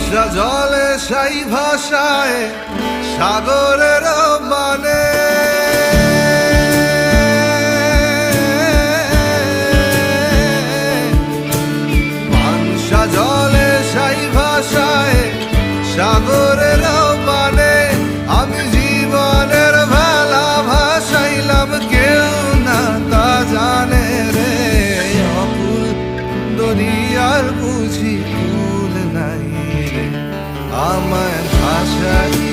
জলে সাই ভাষায় সাগরের মানে মানসা জলে সাই ভাষায় সাগরের মানে আমি জীবনের ভেলা ভাসাইলাম কেউ না তা জানে রে অকুল দরিয়ার বুঝি কুল নাই রে আমায় ভাষাই